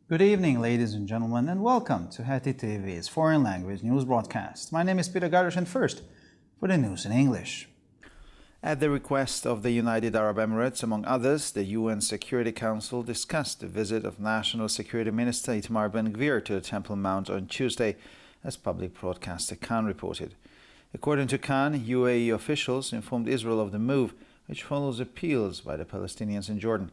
Good evening, ladies and gentlemen, and welcome to Heti TV's foreign language news broadcast. My name is Peter Gardosh, and first, for the news in English. At the request of the United Arab Emirates, among others, the UN Security Council discussed the visit of National Security Minister Itamar Ben-Gvir to the Temple Mount on Tuesday, as public broadcaster Khan reported. According to Khan, UAE officials informed Israel of the move, which follows appeals by the Palestinians in Jordan.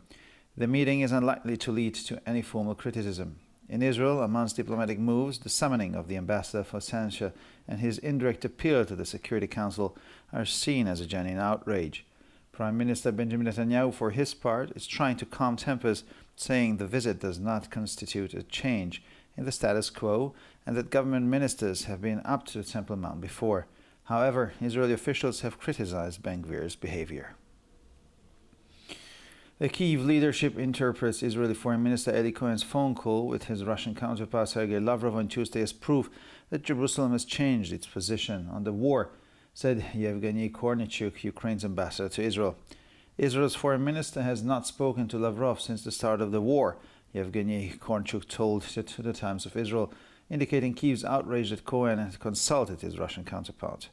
The meeting is unlikely to lead to any formal criticism. In Israel, amongst diplomatic moves, the summoning of the ambassador for censure and his indirect appeal to the Security Council are seen as a genuine outrage. Prime Minister Benjamin Netanyahu, for his part, is trying to calm tempers, saying the visit does not constitute a change in the status quo and that government ministers have been up to the Temple Mount before. However, Israeli officials have criticized Ben-Gvir's behavior. The Kyiv leadership interprets Israeli Foreign Minister Eli Cohen's phone call with his Russian counterpart Sergei Lavrov on Tuesday as proof that Jerusalem has changed its position on the war, said Yevgeny Kornichuk, Ukraine's ambassador to Israel. Israel's foreign minister has not spoken to Lavrov since the start of the war, Yevgeny Kornichuk told the Times of Israel, indicating Kyiv's outrage that Cohen had consulted his Russian counterpart.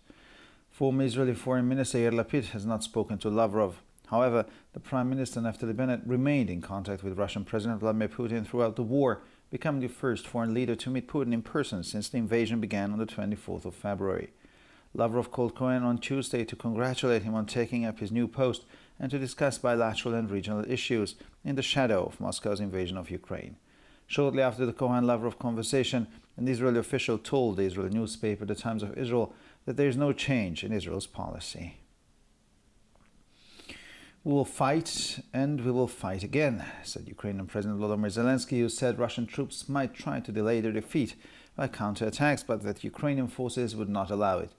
Former Israeli Foreign Minister Yair Lapid has not spoken to Lavrov. However, the Prime Minister Naftali Bennett remained in contact with Russian President Vladimir Putin throughout the war, becoming the first foreign leader to meet Putin in person since the invasion began on the 24th of February. Lavrov called Cohen on Tuesday to congratulate him on taking up his new post and to discuss bilateral and regional issues in the shadow of Moscow's invasion of Ukraine. Shortly after the Cohen-Lavrov conversation, an Israeli official told the Israeli newspaper The Times of Israel that there is no change in Israel's policy. We will fight, and we will fight again, said Ukrainian President Volodymyr Zelensky, who said Russian troops might try to delay their defeat by counterattacks, but that Ukrainian forces would not allow it.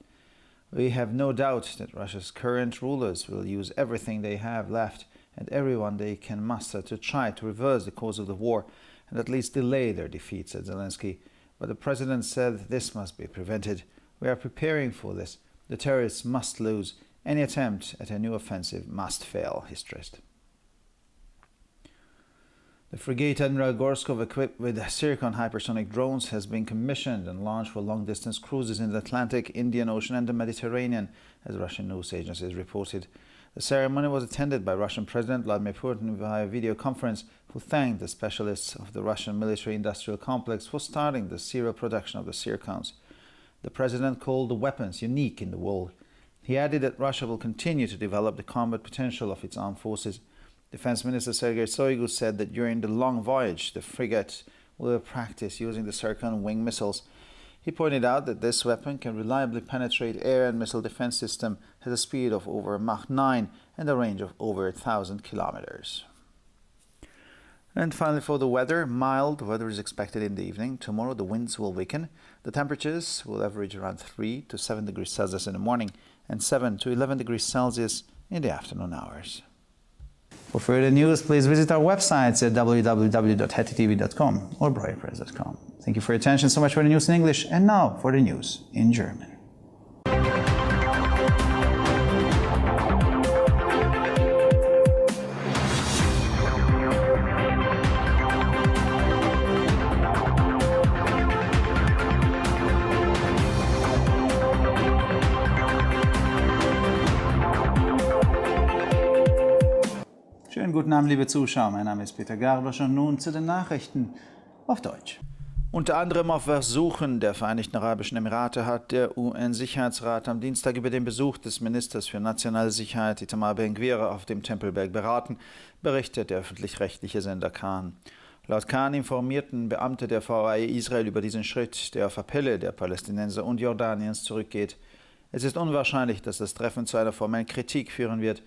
We have no doubt that Russia's current rulers will use everything they have left and everyone they can muster to try to reverse the course of the war and at least delay their defeat, said Zelensky. But the president said this must be prevented. We are preparing for this. The terrorists must lose. Any attempt at a new offensive must fail, he stressed. The frigate Admiral Gorskov, equipped with Zircon hypersonic drones, has been commissioned and launched for long-distance cruises in the Atlantic, Indian Ocean and the Mediterranean, as Russian news agencies reported. The ceremony was attended by Russian President Vladimir Putin via video conference, who thanked the specialists of the Russian military-industrial complex for starting the serial production of the Zircons. The president called the weapons unique in the world. He added that Russia will continue to develop the combat potential of its armed forces. Defense Minister Sergei Shoigu said that during the long voyage, the frigate will practice using the Zircon wing missiles. He pointed out that this weapon can reliably penetrate air and missile defense system, has a speed of over Mach 9 and a range of over 1,000 kilometers. And finally, for the weather, mild weather is expected in the evening. Tomorrow the winds will weaken. The temperatures will average around 3 to 7 degrees Celsius in the morning and 7 to 11 degrees Celsius in the afternoon hours. For further news, please visit our websites at www.hetitv.com or breuerpress.com. Thank you for your attention. So much for the news in English. And now for the news in German. Schönen guten Abend, liebe Zuschauer. Mein Name ist Peter Gardosh und nun zu den Nachrichten auf Deutsch. Unter anderem auf Ersuchen der Vereinigten Arabischen Emirate hat der UN-Sicherheitsrat am Dienstag über den Besuch des Ministers für nationale Sicherheit Itamar Ben-Gvir auf dem Tempelberg beraten, berichtet der öffentlich-rechtliche Sender Khan. Laut Khan informierten Beamte der VAE Israel über diesen Schritt, der auf Appelle der Palästinenser und Jordaniens zurückgeht. Es ist unwahrscheinlich, dass das Treffen zu einer formellen Kritik führen wird.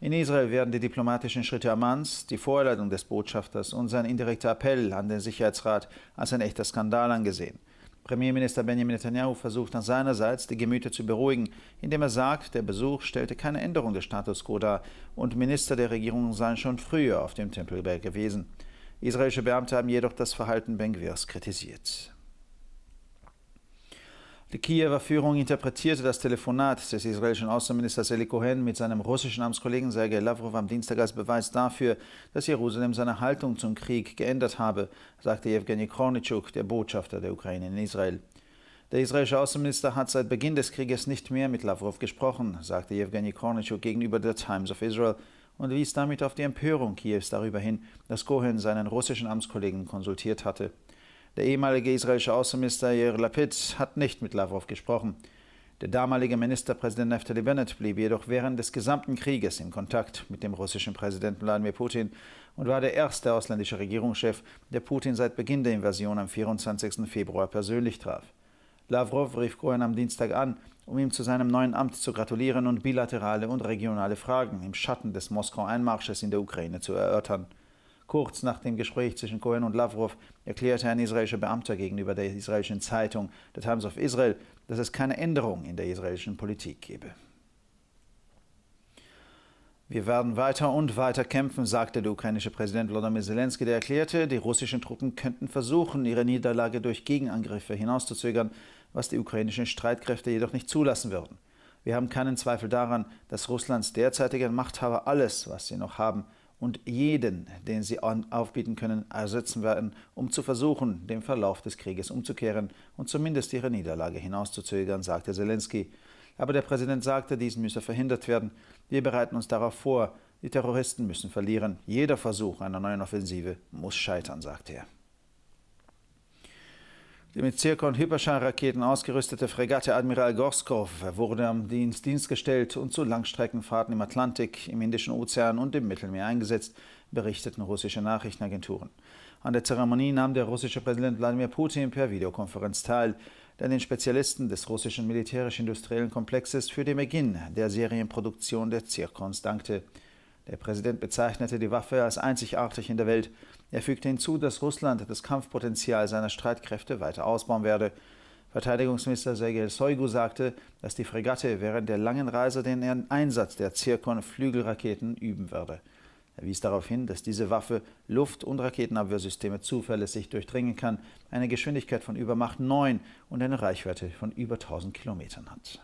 In Israel werden die diplomatischen Schritte Ammans, die Vorladung des Botschafters und sein indirekter Appell an den Sicherheitsrat als ein echter Skandal angesehen. Premierminister Benjamin Netanyahu versucht seinerseits, die Gemüter zu beruhigen, indem er sagt, der Besuch stellte keine Änderung des Status quo dar und Minister der Regierung seien schon früher auf dem Tempelberg gewesen. Israelische Beamte haben jedoch das Verhalten Ben-Gvirs kritisiert. Die Kiewer Führung interpretierte das Telefonat des israelischen Außenministers Eli Cohen mit seinem russischen Amtskollegen Sergei Lavrov am Dienstag als Beweis dafür, dass Jerusalem seine Haltung zum Krieg geändert habe, sagte Jewgeni Kornitschuk, der Botschafter der Ukraine in Israel. Der israelische Außenminister hat seit Beginn des Krieges nicht mehr mit Lavrov gesprochen, sagte Jewgeni Kornitschuk gegenüber der Times of Israel und wies damit auf die Empörung Kiews darüber hin, dass Cohen seinen russischen Amtskollegen konsultiert hatte. Der ehemalige israelische Außenminister Yair Lapid hat nicht mit Lavrov gesprochen. Der damalige Ministerpräsident Naftali Bennett blieb jedoch während des gesamten Krieges in Kontakt mit dem russischen Präsidenten Wladimir Putin und war der erste ausländische Regierungschef, der Putin seit Beginn der Invasion am 24. Februar persönlich traf. Lavrov rief Cohen am Dienstag an, um ihm zu seinem neuen Amt zu gratulieren und bilaterale und regionale Fragen im Schatten des Moskau-Einmarsches in der Ukraine zu erörtern. Kurz nach dem Gespräch zwischen Cohen und Lavrov erklärte ein israelischer Beamter gegenüber der israelischen Zeitung The Times of Israel, dass es keine Änderung in der israelischen Politik gebe. Wir werden weiter und weiter kämpfen, sagte der ukrainische Präsident Volodymyr Zelensky, der erklärte, die russischen Truppen könnten versuchen, ihre Niederlage durch Gegenangriffe hinauszuzögern, was die ukrainischen Streitkräfte jedoch nicht zulassen würden. Wir haben keinen Zweifel daran, dass Russlands derzeitige Machthaber alles, was sie noch haben, und jeden, den sie aufbieten können, ersetzen werden, um zu versuchen, den Verlauf des Krieges umzukehren und zumindest ihre Niederlage hinauszuzögern, sagte Zelensky. Aber der Präsident sagte, dies müsse verhindert werden. Wir bereiten uns darauf vor. Die Terroristen müssen verlieren. Jeder Versuch einer neuen Offensive muss scheitern, sagte er. Die mit Zirkon- und Hyperschallraketen ausgerüstete Fregatte Admiral Gorskov wurde am Dienst gestellt und zu Langstreckenfahrten im Atlantik, im Indischen Ozean und im Mittelmeer eingesetzt, berichteten russische Nachrichtenagenturen. An der Zeremonie nahm der russische Präsident Wladimir Putin per Videokonferenz teil, der den Spezialisten des russischen militärisch-industriellen Komplexes für den Beginn der Serienproduktion der Zirkons dankte. Der Präsident bezeichnete die Waffe als einzigartig in der Welt. Er fügte hinzu, dass Russland das Kampfpotenzial seiner Streitkräfte weiter ausbauen werde. Verteidigungsminister Sergei Shoigu sagte, dass die Fregatte während der langen Reise den Einsatz der Zirkon-Flügelraketen üben werde. Er wies darauf hin, dass diese Waffe Luft- und Raketenabwehrsysteme zuverlässig durchdringen kann, eine Geschwindigkeit von über Mach 9 und eine Reichweite von über 1000 Kilometern hat.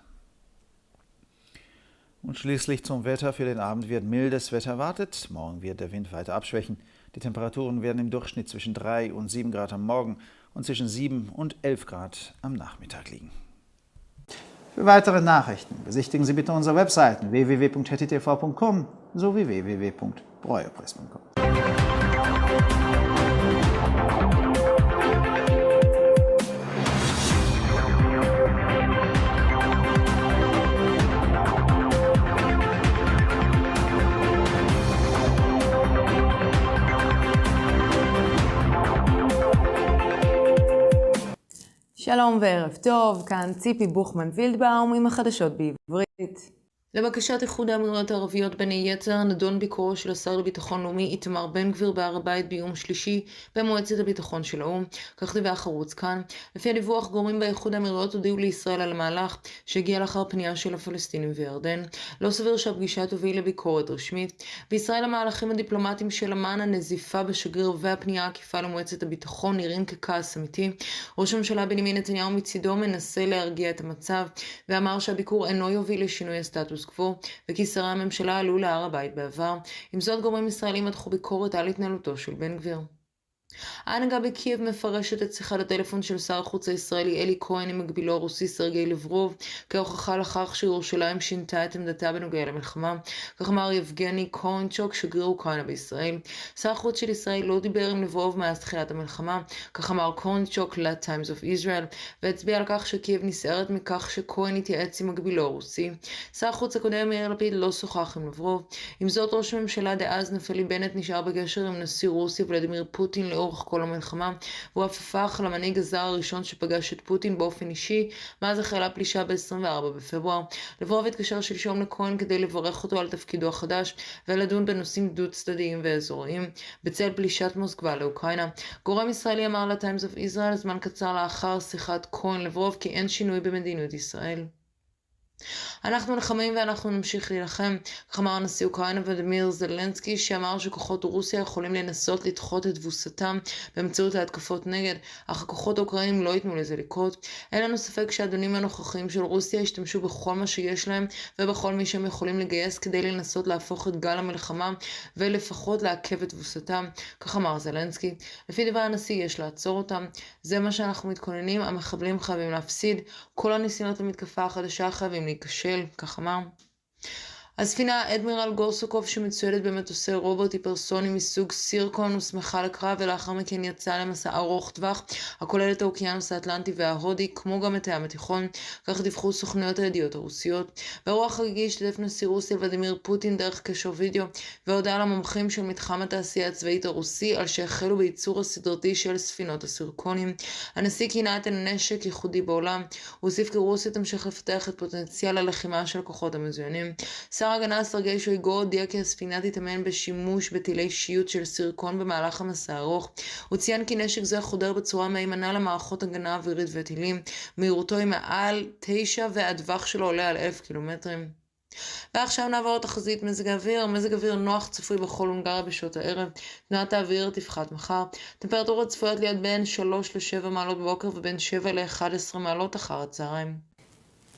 Und schließlich zum Wetter. Für den Abend wird mildes Wetter erwartet. Morgen wird der Wind weiter abschwächen. Die Temperaturen werden im Durchschnitt zwischen 3 und 7 Grad am Morgen und zwischen 7 und 11 Grad am Nachmittag liegen. Für weitere Nachrichten besichtigen Sie bitte unsere Webseiten www.hettitv.com sowie www.breuerpress.com. שלום וערב טוב, כאן ציפי בוכמן וילדבאום עם החדשות בעברית. לבקשת איחוד האמירויות הערביות בין היתר נדון ביקורו של השר לביטחון לאומי איתמר בן גביר בהר הבית ביום שלישי במועצת הביטחון של האו"ם, כך דיווח ערוץ כאן. לפי הדיווח, גורמים באיחוד האמירויות הודיעו לישראל על המהלך שהגיע לאחר פנייה של הפלסטינים וירדן. לא סביר שהפגישה תוביל לביקורת רשמית. בישראל המהלכים הדיפלומטיים של אמ"ן, הנזיפה בשגריר והפנייה העקיפה למועצת הביטחון נראים ככעס אמיתי. ראש הממשלה בנימין נתניהו מצידו מנסה להרגיע את המצב ואמר שהביקור אינו יוביל לשינוי הסטטוס קוו וכי שרי הממשלה עלו להר הבית בעבר. עם זאת, גורמים ישראלים מתחו ביקורת על התנהלותו של בן גביר. ההנהגה בקייב מפרשת את שיחת הטלפון של שר החוץ הישראלי אלי כהן עם מקבילו הרוסי סרגי לברוב כהוכחה לכך שירושלים שינתה את עמדתה בנוגע למלחמה. כך אמר יבגני קורנצ'וק, שגריר אוקראינה בישראל. שר החוץ של ישראל לא דיבר עם לברוב מאז תחילת המלחמה, כך אמר קורנצ'וק ל-Times of Israel, והצביע על כך שקייב נסערת מכך שכהן התייעץ עם מקבילו הרוסי. שר החוץ הקודם יאיר לפיד לא שוחח עם לברוב. עם זאת, ראש הממשלה דאז נפתלי בנט נשאר בקשר עם נשיא רוסיה ולדימיר פוטין לאורך כל המלחמה, והוא אף הפך למנהיג הזר הראשון שפגש את פוטין באופן אישי מאז החלה פלישה ב-24 בפברואר. לברוב התקשר שלשום לכהן כדי לברך אותו על תפקידו החדש ולדון בנושאים דו צדדיים ואזוריים בצל פלישת מוסקבה לאוקראינה. גורם ישראלי אמר ל-Times of Israel זמן קצר לאחר שיחת כהן לברוב כי אין שינוי במדיניות ישראל. אנחנו נלחמים ואנחנו נמשיך להילחם, כך אמר הנשיא אוקראינה ולדימיר זלנסקי, שאמר שכוחות רוסיה יכולים לנסות לדחות את תבוסתם באמצעות ההתקפות נגד, אך הכוחות האוקראינים לא ייתנו לזה לקרות. אין לנו ספק שהאדונים הנוכחים של רוסיה ישתמשו בכל מה שיש להם ובכל מי שהם יכולים לגייס כדי לנסות להפוך את גל המלחמה ולפחות לעכב את תבוסתם, כך אמר זלנסקי. לפי דבר הנשיא יש לעצור אותם, זה מה שאנחנו מתכוננים, המחבלים חייבים להפסיד, כל הניסיונות למתקפה החדשה חייבים להיכשל, כך אמר. הספינה אדמירל גורסוקוב שמצוידת במטוסי רובוט היפרסוני מסוג סירקון הוסמכה לקרב ולאחר מכן יצאה למסע ארוך טווח הכולל את האוקיינוס האטלנטי וההודי כמו גם את הים התיכון, כך דיווחו סוכנויות הידיעות הרוסיות. באירוע חגיגי השתתף נשיא רוסיה ולדימיר פוטין דרך קשר וידאו והודעה למומחים של מתחם התעשייה הצבאית הרוסי על שהחלו בייצור הסדרתי של ספינות הסירקונים. הנשיא כינה את הנשק ייחודי בעולם, הוא הוסיף כי רוסיה תמשיך לפתח את פוטנציאל הלחימה של הכוחות המזוינים. שר ההגנה סרגי שויגו הודיע כי הספינה תתאמן בשימוש בטילי שיוט של סירקון במהלך המסע הארוך. הוא ציין כי נשק זה חודר בצורה מהימנה למערכות הגנה אווירית וטילים, מהירותו היא מעל 9 והטווח שלו עולה על 1,000 קילומטרים. ועכשיו נעבור לתחזית מזג האוויר. מזג אוויר נוח צפוי בכל הונגריה בשעות הערב. תנועת האוויר תפחת מחר. טמפרטורות צפויות להיות בין 3 ל-7 מעלות בבוקר ובין 7 ל-11 מעלות אחר הצהריים.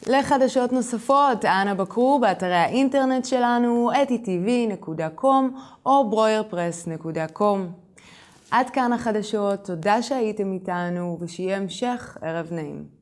לחדשות נוספות, אנא בקרו באתרי האינטרנט שלנו, etitv.com או broyerpress.com. עד כאן החדשות, תודה שהייתם איתנו ושיהיה המשך ערב נעים.